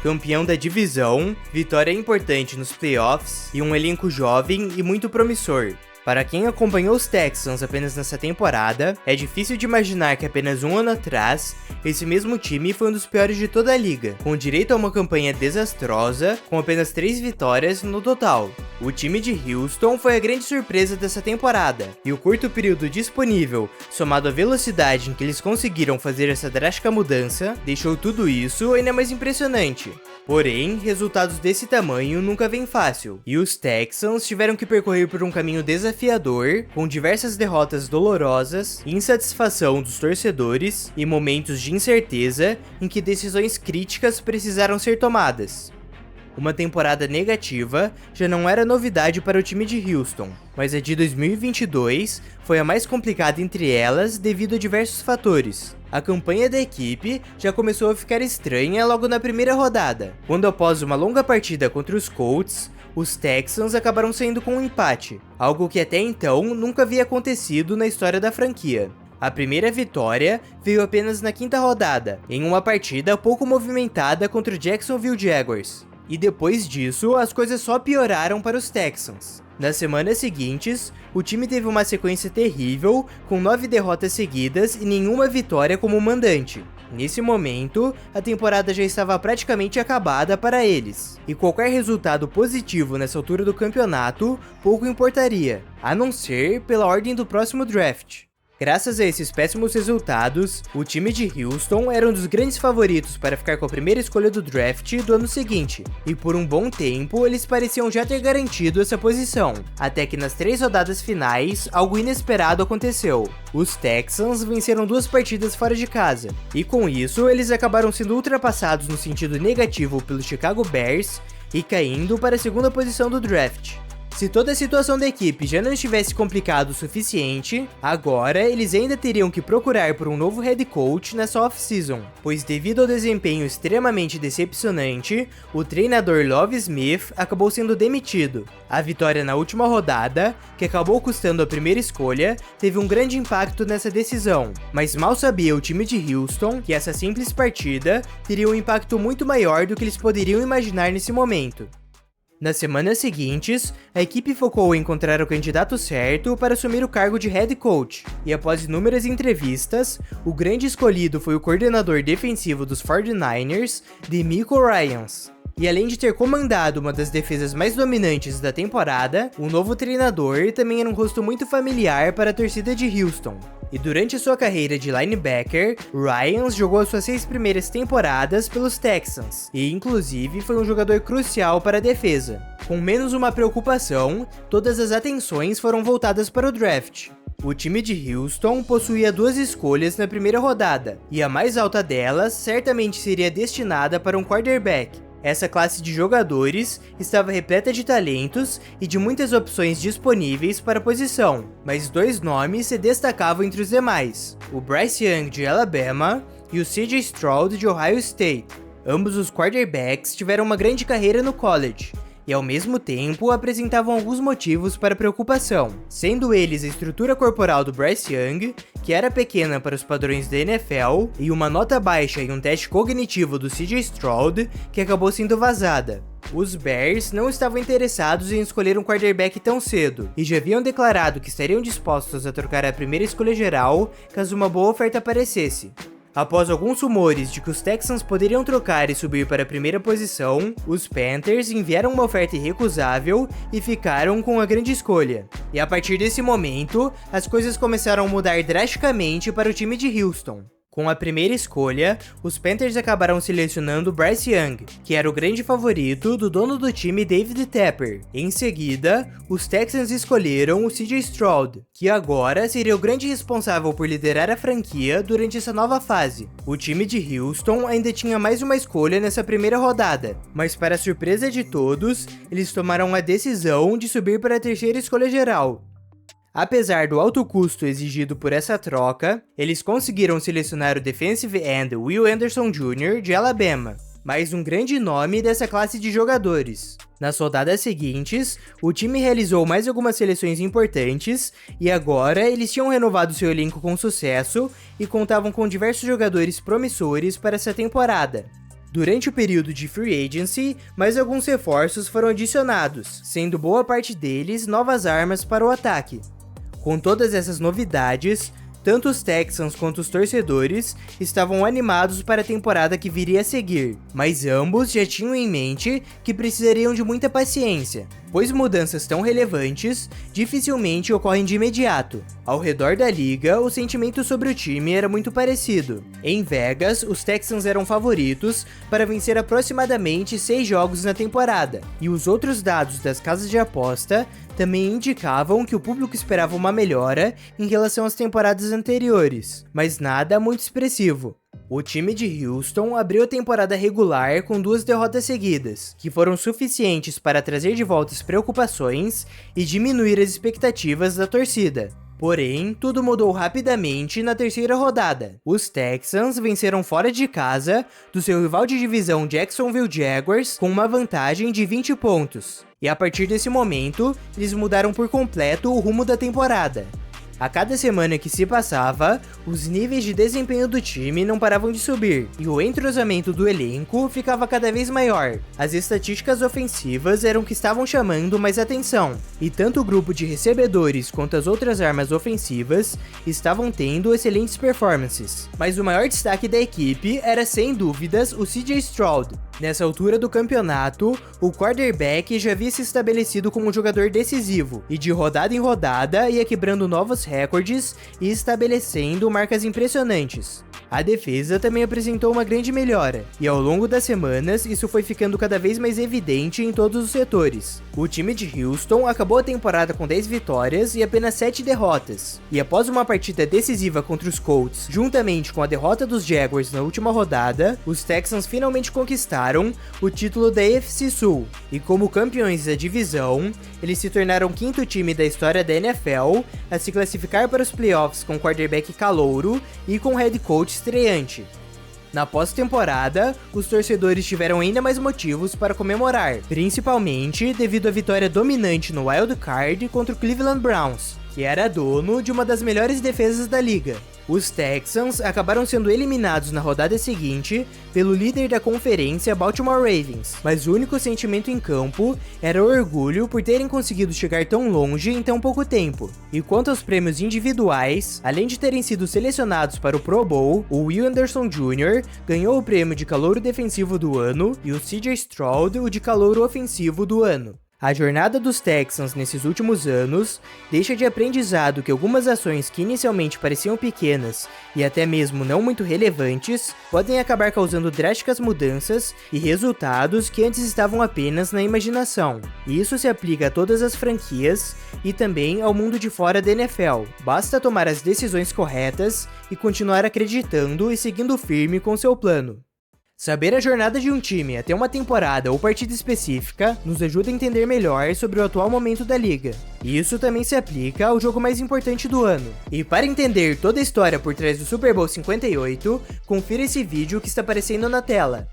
campeão da divisão, vitória importante nos playoffs e um elenco jovem e muito promissor. Para quem acompanhou os Texans apenas nessa temporada, é difícil de imaginar que apenas um ano atrás, esse mesmo time foi um dos piores de toda a liga, com direito a uma campanha desastrosa, com apenas 3 vitórias no total. O time de Houston foi a grande surpresa dessa temporada, e o curto período disponível, somado à velocidade em que eles conseguiram fazer essa drástica mudança, deixou tudo isso ainda mais impressionante. Porém, resultados desse tamanho nunca vem fácil, e os Texans tiveram que percorrer por um caminho desafiador, com diversas derrotas dolorosas, insatisfação dos torcedores e momentos de incerteza em que decisões críticas precisaram ser tomadas. Uma temporada negativa já não era novidade para o time de Houston, mas a de 2022 foi a mais complicada entre elas devido a diversos fatores. A campanha da equipe já começou a ficar estranha logo na primeira rodada, quando após uma longa partida contra os Colts, os Texans acabaram saindo com um empate, algo que até então nunca havia acontecido na história da franquia. A primeira vitória veio apenas na quinta rodada, em uma partida pouco movimentada contra o Jacksonville Jaguars. E depois disso, as coisas só pioraram para os Texans. Nas semanas seguintes, o time teve uma sequência terrível, com 9 derrotas seguidas e nenhuma vitória como mandante. Nesse momento, a temporada já estava praticamente acabada para eles, e qualquer resultado positivo nessa altura do campeonato pouco importaria, a não ser pela ordem do próximo draft. Graças a esses péssimos resultados, o time de Houston era um dos grandes favoritos para ficar com a primeira escolha do draft do ano seguinte, e por um bom tempo eles pareciam já ter garantido essa posição, até que nas 3 rodadas finais, algo inesperado aconteceu. Os Texans venceram 2 partidas fora de casa, e com isso eles acabaram sendo ultrapassados no sentido negativo pelo Chicago Bears e caindo para a segunda posição do draft. Se toda a situação da equipe já não estivesse complicado o suficiente, agora eles ainda teriam que procurar por um novo head coach nessa off-season, pois devido ao desempenho extremamente decepcionante, o treinador Love Smith acabou sendo demitido. A vitória na última rodada, que acabou custando a primeira escolha, teve um grande impacto nessa decisão, mas mal sabia o time de Houston que essa simples partida teria um impacto muito maior do que eles poderiam imaginar nesse momento. Nas semanas seguintes, a equipe focou em encontrar o candidato certo para assumir o cargo de head coach, e após inúmeras entrevistas, o grande escolhido foi o coordenador defensivo dos 49ers, DeMeco Ryans. E além de ter comandado uma das defesas mais dominantes da temporada, o novo treinador também era um rosto muito familiar para a torcida de Houston. E durante a sua carreira de linebacker, Ryans jogou as suas 6 primeiras temporadas pelos Texans, e inclusive foi um jogador crucial para a defesa. Com menos uma preocupação, todas as atenções foram voltadas para o draft. O time de Houston possuía 2 escolhas na primeira rodada, e a mais alta delas certamente seria destinada para um quarterback. Essa classe de jogadores estava repleta de talentos e de muitas opções disponíveis para a posição, mas 2 nomes se destacavam entre os demais, o Bryce Young de Alabama e o C.J. Stroud de Ohio State. Ambos os quarterbacks tiveram uma grande carreira no college, e ao mesmo tempo apresentavam alguns motivos para preocupação, sendo eles a estrutura corporal do Bryce Young, que era pequena para os padrões da NFL, e uma nota baixa em um teste cognitivo do C.J. Stroud, que acabou sendo vazada. Os Bears não estavam interessados em escolher um quarterback tão cedo, e já haviam declarado que estariam dispostos a trocar a primeira escolha geral caso uma boa oferta aparecesse. Após alguns rumores de que os Texans poderiam trocar e subir para a primeira posição, os Panthers enviaram uma oferta irrecusável e ficaram com a grande escolha. E a partir desse momento, as coisas começaram a mudar drasticamente para o time de Houston. Com a primeira escolha, os Panthers acabaram selecionando Bryce Young, que era o grande favorito do dono do time David Tepper. Em seguida, os Texans escolheram o C.J. Stroud, que agora seria o grande responsável por liderar a franquia durante essa nova fase. O time de Houston ainda tinha mais uma escolha nessa primeira rodada, mas para surpresa de todos, eles tomaram a decisão de subir para a terceira escolha geral. Apesar do alto custo exigido por essa troca, eles conseguiram selecionar o defensive end Will Anderson Jr. de Alabama, mais um grande nome dessa classe de jogadores. Nas rodadas seguintes, o time realizou mais algumas seleções importantes e agora eles tinham renovado seu elenco com sucesso e contavam com diversos jogadores promissores para essa temporada. Durante o período de Free Agency, mais alguns reforços foram adicionados, sendo boa parte deles novas armas para o ataque. Com todas essas novidades, tanto os Texans quanto os torcedores estavam animados para a temporada que viria a seguir, mas ambos já tinham em mente que precisariam de muita paciência, pois mudanças tão relevantes dificilmente ocorrem de imediato. Ao redor da liga, o sentimento sobre o time era muito parecido. Em Vegas, os Texans eram favoritos para vencer aproximadamente 6 jogos na temporada, e os outros dados das casas de aposta também indicavam que o público esperava uma melhora em relação às temporadas anteriores, mas nada muito expressivo. O time de Houston abriu a temporada regular com 2 derrotas seguidas, que foram suficientes para trazer de volta as preocupações e diminuir as expectativas da torcida. Porém, tudo mudou rapidamente na terceira rodada. Os Texans venceram fora de casa do seu rival de divisão Jacksonville Jaguars com uma vantagem de 20 pontos. E a partir desse momento, eles mudaram por completo o rumo da temporada. A cada semana que se passava, os níveis de desempenho do time não paravam de subir, e o entrosamento do elenco ficava cada vez maior. As estatísticas ofensivas eram o que estavam chamando mais atenção, e tanto o grupo de recebedores quanto as outras armas ofensivas estavam tendo excelentes performances. Mas o maior destaque da equipe era sem dúvidas o CJ Stroud. Nessa altura do campeonato, o quarterback já havia se estabelecido como um jogador decisivo, e de rodada em rodada ia quebrando novos recordes e estabelecendo marcas impressionantes. A defesa também apresentou uma grande melhora, e ao longo das semanas isso foi ficando cada vez mais evidente em todos os setores. O time de Houston acabou a temporada com 10 vitórias e apenas 7 derrotas, e após uma partida decisiva contra os Colts, juntamente com a derrota dos Jaguars na última rodada, os Texans finalmente conquistaram o título da AFC Sul, e como campeões da divisão, eles se tornaram o 5º time da história da NFL a se classificar para os playoffs com quarterback calouro e com head coach estreante. Na pós-temporada, os torcedores tiveram ainda mais motivos para comemorar, principalmente devido à vitória dominante no Wild Card contra o Cleveland Browns, que era dono de uma das melhores defesas da liga. Os Texans acabaram sendo eliminados na rodada seguinte pelo líder da conferência Baltimore Ravens, mas o único sentimento em campo era o orgulho por terem conseguido chegar tão longe em tão pouco tempo. E quanto aos prêmios individuais, além de terem sido selecionados para o Pro Bowl, o Will Anderson Jr. ganhou o prêmio de calouro defensivo do ano e o CJ Stroud o de calouro ofensivo do ano. A jornada dos Texans nesses últimos anos deixa de aprendizado que algumas ações que inicialmente pareciam pequenas e até mesmo não muito relevantes podem acabar causando drásticas mudanças e resultados que antes estavam apenas na imaginação. E isso se aplica a todas as franquias e também ao mundo de fora da NFL. Basta tomar as decisões corretas e continuar acreditando e seguindo firme com seu plano. Saber a jornada de um time até uma temporada ou partida específica nos ajuda a entender melhor sobre o atual momento da liga. E isso também se aplica ao jogo mais importante do ano. E para entender toda a história por trás do Super Bowl 58, confira esse vídeo que está aparecendo na tela.